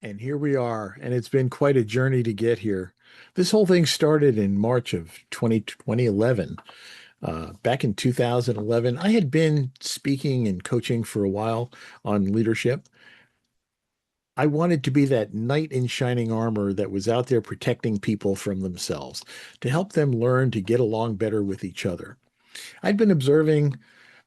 And here we are, and it's been quite a journey to get here. This whole thing started in March of 2011. Back in 2011, I had been speaking and coaching for a while on leadership. I wanted to be that knight in shining armor that was out there protecting people from themselves, to help them learn to get along better with each other. I'd been observing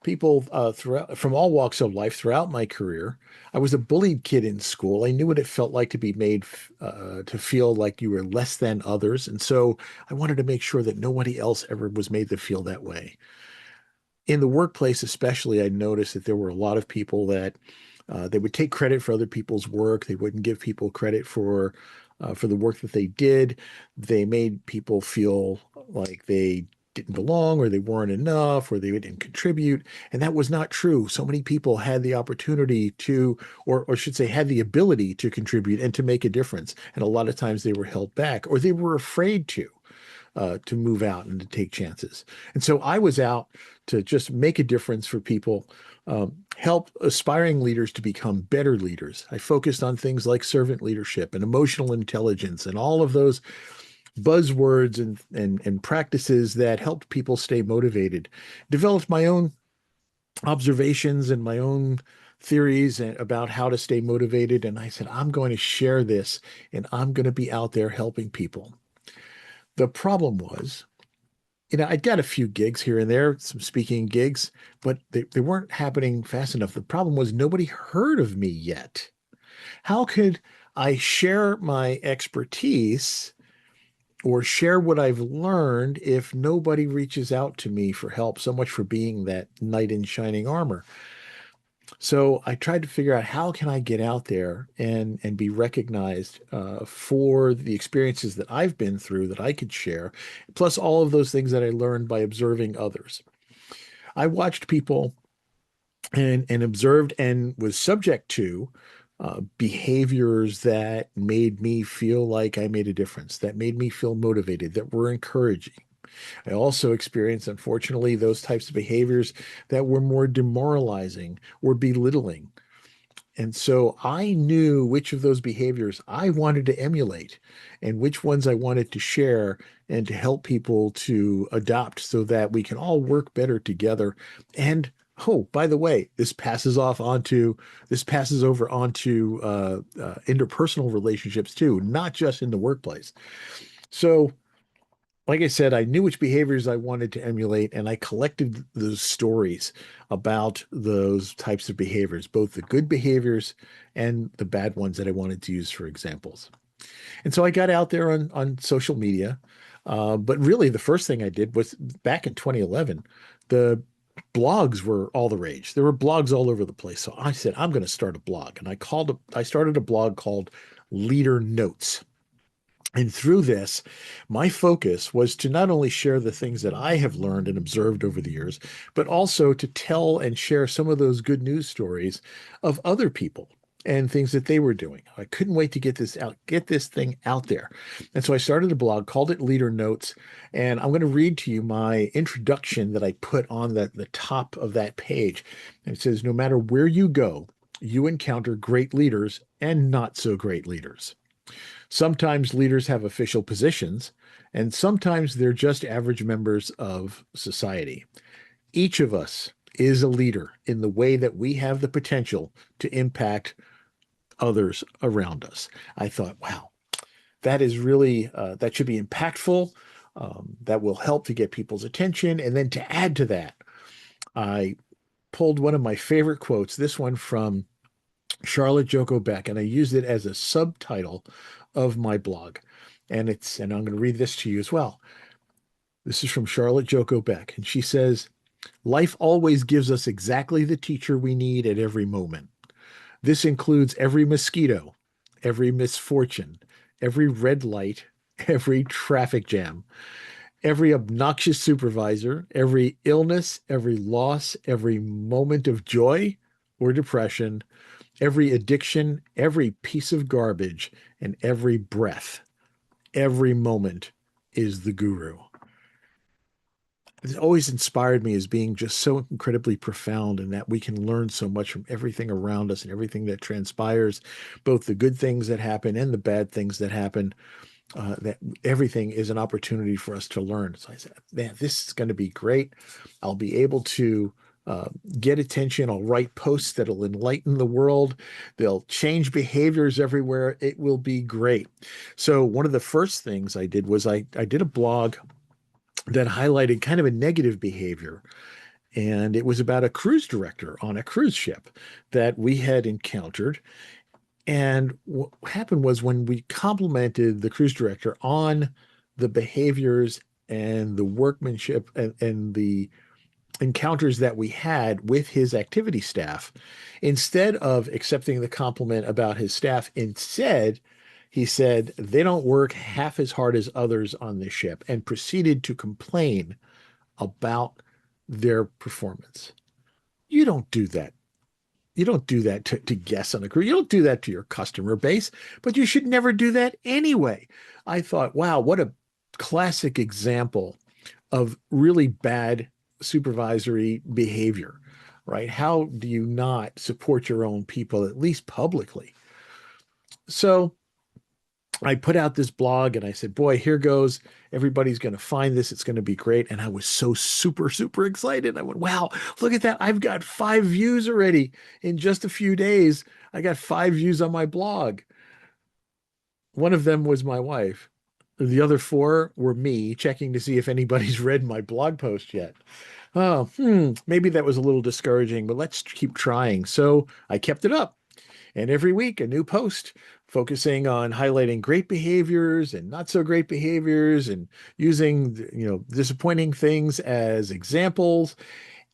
people throughout from all walks of life throughout my career. I was a bullied kid in school. I knew what it felt like to be made to feel like you were less than others, and so I wanted to make sure that nobody else ever was made to feel that way. In the workplace, especially, I noticed that there were a lot of people that they would take credit for other people's work. They wouldn't give people credit for the work that they did. They made people feel like they didn't belong or they weren't enough or they didn't contribute. And that was not true. So many people had the opportunity to, or should say, had the ability to contribute and to make a difference. And a lot of times they were held back or they were afraid to move out and to take chances. And so I was out to just make a difference for people, help aspiring leaders to become better leaders. I focused on things like servant leadership and emotional intelligence and all of those buzzwords and practices that helped people stay motivated. Developed my own observations and my own theories about how to stay motivated. And I said, I'm going to share this and I'm going to be out there helping people. The problem was, I got a few gigs here and there, some speaking gigs, but they weren't happening fast enough. The problem was nobody heard of me yet. How could I share my expertise or share what I've learned if nobody reaches out to me for help? So much for being that knight in shining armor. So I tried to figure out how can I get out there and be recognized for the experiences that I've been through that I could share, plus all of those things that I learned by observing others. I watched people and observed and was subject to behaviors that made me feel like I made a difference, that made me feel motivated, that were encouraging. I also experienced, unfortunately, those types of behaviors that were more demoralizing or belittling. And so I knew which of those behaviors I wanted to emulate and which ones I wanted to share and to help people to adopt so that we can all work better together. And oh, by the way, this passes over onto interpersonal relationships too, not just in the workplace. So like I said, I knew which behaviors I wanted to emulate, and I collected those stories about those types of behaviors, both the good behaviors and the bad ones that I wanted to use for examples. And so I got out there on social media. But really, the first thing I did was back in 2011, the blogs were all the rage. There were blogs all over the place. So I said, I'm going to start a blog. And I started a blog called Leader Notes. And through this, my focus was to not only share the things that I have learned and observed over the years, but also to tell and share some of those good news stories of other people and things that they were doing. I couldn't wait to get this thing out there. And so I started a blog, called it Leader Notes, and I'm going to read to you my introduction that I put on the top of that page. And it says, no matter where you go, you encounter great leaders and not so great leaders. Sometimes leaders have official positions, and sometimes they're just average members of society. Each of us is a leader in the way that we have the potential to impact others around us. I thought, wow, that is really, that should be impactful. That will help to get people's attention. And then to add to that, I pulled one of my favorite quotes, this one from Charlotte Joko Beck, and I used it as a subtitle of my blog. And I'm going to read this to you as well. This is from Charlotte Joko Beck, and she says, life always gives us exactly the teacher we need at every moment. This includes every mosquito, every misfortune, every red light, every traffic jam, every obnoxious supervisor, every illness, every loss, every moment of joy or depression, every addiction, every piece of garbage, and every breath, every moment is the guru. it's always inspired me as being just so incredibly profound and that we can learn so much from everything around us and everything that transpires, both the good things that happen and the bad things that happen, that everything is an opportunity for us to learn. So I said, man, this is going to be great. I'll be able to uh, get attention. I'll write posts that'll enlighten the world. They'll change behaviors everywhere. It will be great. So one of the first things I did was I did a blog that highlighted kind of a negative behavior. And it was about a cruise director on a cruise ship that we had encountered. And what happened was when we complimented the cruise director on the behaviors and the workmanship and the encounters that we had with his activity staff, instead of accepting the compliment about his staff, instead, he said, they don't work half as hard as others on this ship and proceeded to complain about their performance. You don't do that. You don't do that to guests on the crew. You don't do that to your customer base, but you should never do that anyway. I thought, wow, what a classic example of really bad supervisory behavior, right? How do you not support your own people, at least publicly? So I put out this blog and I said, boy, here goes. Everybody's going to find this. It's going to be great. And I was so super, super excited. I went, wow, look at that. I've got 5 views already in just a few days. I got 5 views on my blog. One of them was my wife. The other four were me checking to see if anybody's read my blog post yet. Oh, maybe that was a little discouraging, but let's keep trying. So I kept it up. And every week, a new post focusing on highlighting great behaviors and not so great behaviors and using, disappointing things as examples.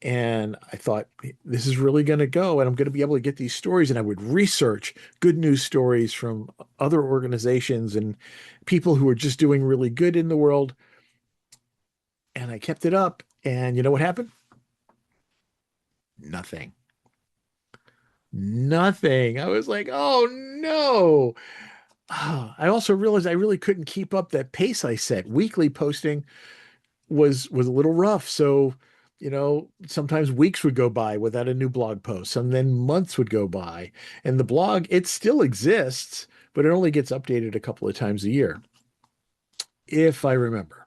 And I thought, this is really going to go, and I'm going to be able to get these stories. And I would research good news stories from other organizations and people who are just doing really good in the world. And I kept it up. And you know what happened? Nothing. Nothing. I was like, oh no. I also realized I really couldn't keep up that pace I set. Weekly posting was a little rough. So, sometimes weeks would go by without a new blog post, and then months would go by. And the blog, it still exists, but it only gets updated a couple of times a year, if I remember.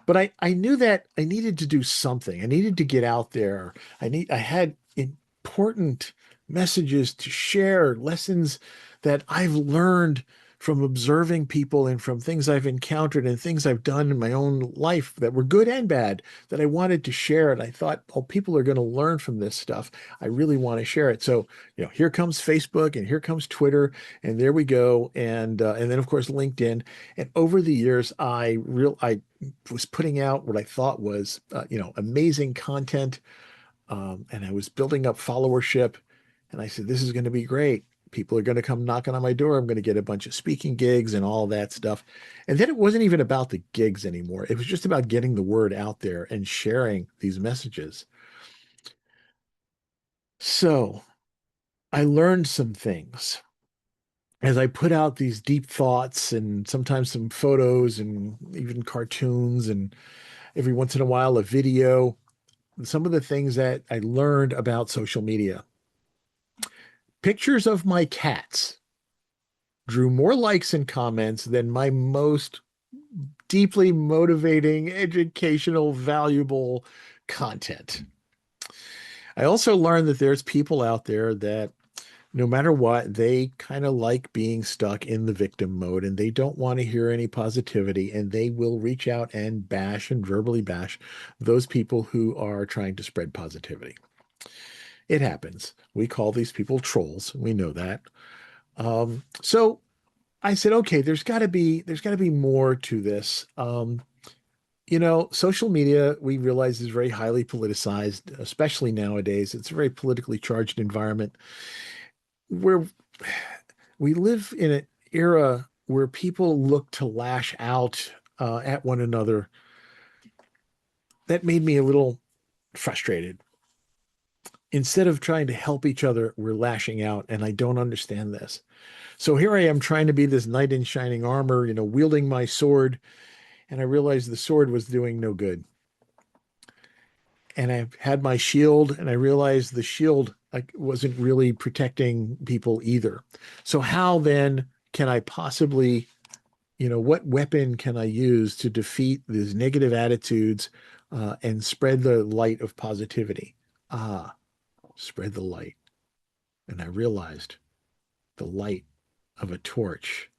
But I knew that I needed to do something. I needed to get out there. I had important messages to share, lessons that I've learned from observing people and from things I've encountered and things I've done in my own life that were good and bad that I wanted to share. And I thought, oh, people are going to learn from this stuff. I really want to share it. So, here comes Facebook and here comes Twitter, and there we go. And then of course LinkedIn. And over the years, I was putting out what I thought was, amazing content, and I was building up followership. And I said, this is going to be great. People are going to come knocking on my door. I'm going to get a bunch of speaking gigs and all that stuff. And then it wasn't even about the gigs anymore. It was just about getting the word out there and sharing these messages. So I learned some things as I put out these deep thoughts and sometimes some photos and even cartoons and every once in a while a video. Some of the things that I learned about social media. Pictures of my cats drew more likes and comments than my most deeply motivating, educational, valuable content. I also learned that there's people out there that no matter what, they kind of like being stuck in the victim mode and they don't want to hear any positivity, and they will reach out and bash and verbally bash those people who are trying to spread positivity. It happens. We call these people trolls. We know that. So I said, okay, there's got to be more to this. Social media, we realize, is very highly politicized, especially nowadays. It's a very politically charged environment where we live in an era where people look to lash out at one another. That made me a little frustrated. Instead of trying to help each other, we're lashing out, and I don't understand this. So here I am trying to be this knight in shining armor, wielding my sword, and I realized the sword was doing no good. and I had my shield, and I realized the shield wasn't really protecting people either. So how then can I possibly, what weapon can I use to defeat these negative attitudes and spread the light of positivity? Ah, spread the light. And I realized the light of a torch.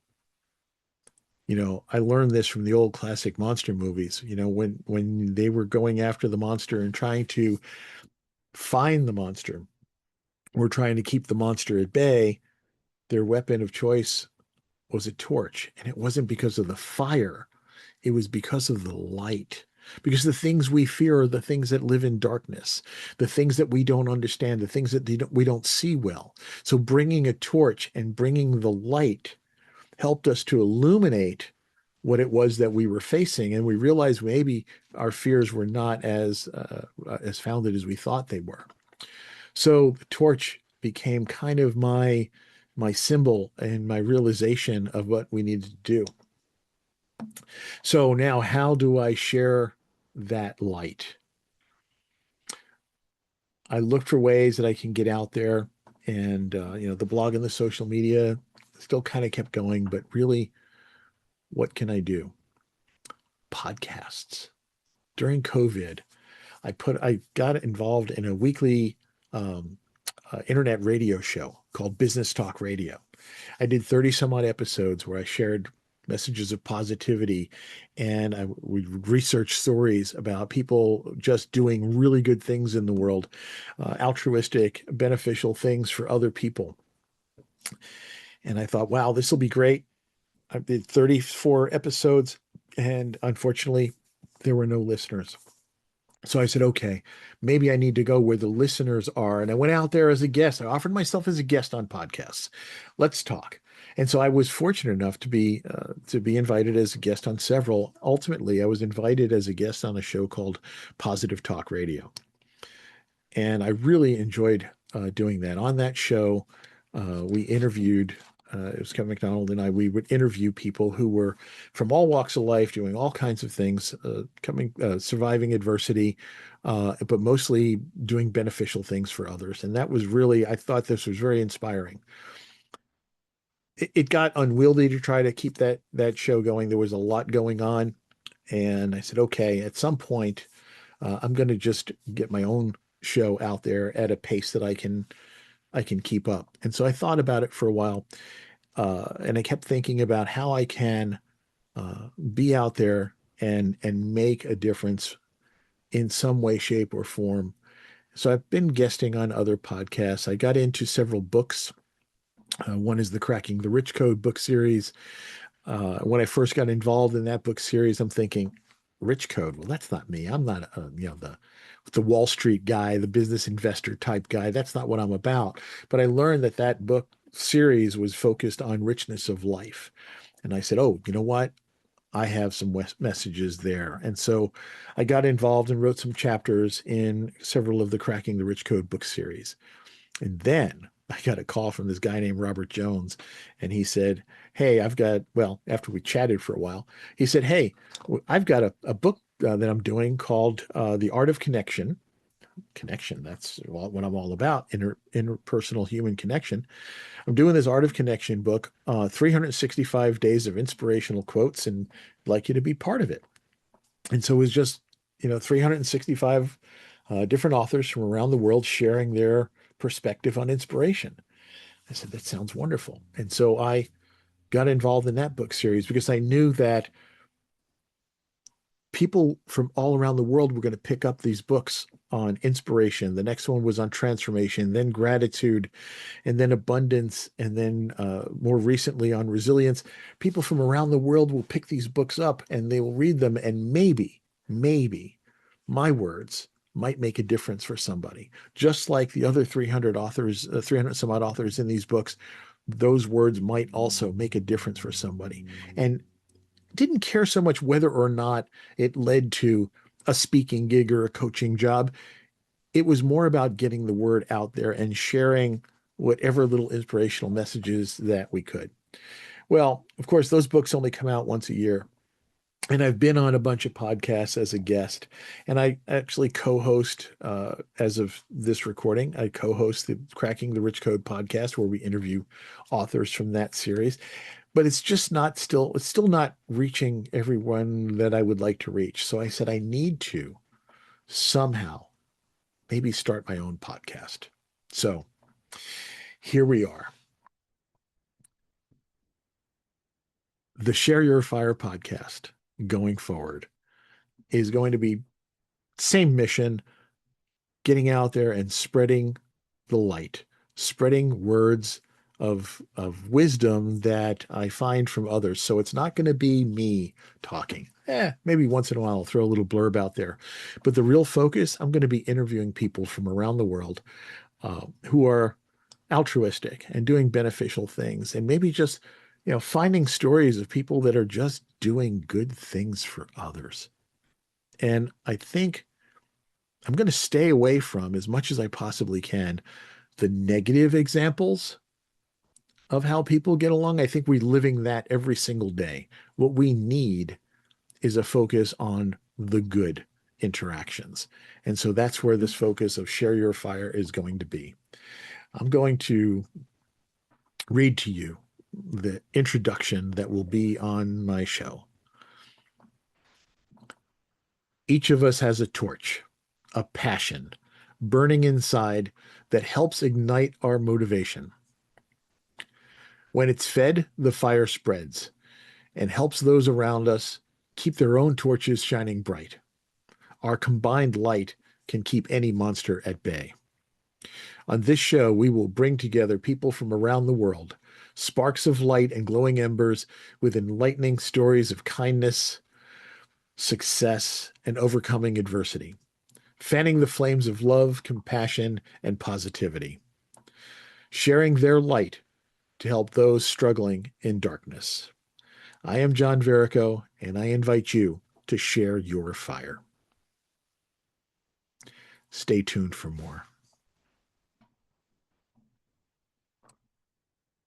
I learned this from the old classic monster movies. When they were going after the monster and trying to find the monster, or trying to keep the monster at bay, their weapon of choice was a torch. And it wasn't because of the fire, it was because of the light. Because the things we fear are the things that live in darkness, the things that we don't understand, the things that we don't see well. So bringing a torch and bringing the light helped us to illuminate what it was that we were facing, and we realized maybe our fears were not as founded as we thought they were. So the torch became kind of my symbol and my realization of what we needed to do. So now, how do I share that light? I look for ways that I can get out there, and the blog and the social media still kind of kept going, but really, what can I do? Podcasts. During COVID, I got involved in a weekly um, internet radio show called Business Talk Radio. I did 30 some odd episodes where I shared messages of positivity, and we researched stories about people just doing really good things in the world, altruistic, beneficial things for other people. And I thought, wow, this will be great. I did 34 episodes, and unfortunately, there were no listeners. So I said, okay, maybe I need to go where the listeners are. And I went out there as a guest. I offered myself as a guest on podcasts. Let's talk. And so I was fortunate enough to be invited as a guest on several. Ultimately, I was invited as a guest on a show called Positive Talk Radio, and I really enjoyed doing that. On that show, we interviewed. It was Kevin McDonald and I. We would interview people who were from all walks of life, doing all kinds of things, surviving adversity, but mostly doing beneficial things for others. And that was really, I thought this was very inspiring. It got unwieldy to try to keep that show going. There was a lot going on, and I said, okay, at some point, I'm going to just get my own show out there at a pace that I can keep up. And so I thought about it for a while, and I kept thinking about how I can be out there and make a difference in some way, shape, or form. So I've been guesting on other podcasts. I got into several books. One is the Cracking the Rich Code book series. When I first got involved in that book series, I'm thinking, Rich Code. Well, that's not me. I'm not, the Wall Street guy, the business investor type guy. That's not what I'm about. But I learned that book series was focused on richness of life, and I said, oh, you know what? I have some messages there. And so I got involved and wrote some chapters in several of the Cracking the Rich Code book series. And then I got a call from this guy named Robert Jones, and he said, hey, after we chatted for a while, he said, hey, I've got a book that I'm doing called The Art of Connection. Connection, that's what I'm all about, interpersonal human connection. I'm doing this Art of Connection book, 365 days of inspirational quotes, and I'd like you to be part of it. And so it was just, 365 different authors from around the world sharing their perspective on inspiration. I said, that sounds wonderful. And so I got involved in that book series because I knew that people from all around the world were going to pick up these books on inspiration. The next one was on transformation, then gratitude, and then abundance, and then more recently on resilience. People from around the world will pick these books up and they will read them, and maybe my words might make a difference for somebody. Just like the other 300 authors, 300 some odd authors in these books, those words might also make a difference for somebody. And didn't care so much whether or not it led to a speaking gig or a coaching job. It was more about getting the word out there and sharing whatever little inspirational messages that we could. Well, of course, those books only come out once a year. And I've been on a bunch of podcasts as a guest, and I actually co-host, as of this recording, I co-host the Cracking the Rich Code podcast, where we interview authors from that series. But it's still not reaching everyone that I would like to reach. So I said I need to somehow maybe start my own podcast. So here we are. The Share Your Fire podcast going forward is going to be same mission, getting out there and spreading the light, spreading words of wisdom that I find from others. So it's not going to be me talking. Maybe once in a while I'll throw a little blurb out there. But the real focus, I'm going to be interviewing people from around the world who are altruistic and doing beneficial things, and maybe just, finding stories of people that are just doing good things for others. And I think I'm going to stay away from, as much as I possibly can, the negative examples of how people get along. I think we're living that every single day. What we need is a focus on the good interactions. And so that's where this focus of Share Your Fire is going to be. I'm going to read to you the introduction that will be on my show. Each of us has a torch, a passion burning inside that helps ignite our motivation. When it's fed, the fire spreads and helps those around us keep their own torches shining bright. Our combined light can keep any monster at bay. On this show, we will bring together people from around the world, sparks of light and glowing embers with enlightening stories of kindness, success, and overcoming adversity, fanning the flames of love, compassion, and positivity, sharing their light to help those struggling in darkness. I am John Verico, and I invite you to share your fire. Stay tuned for more.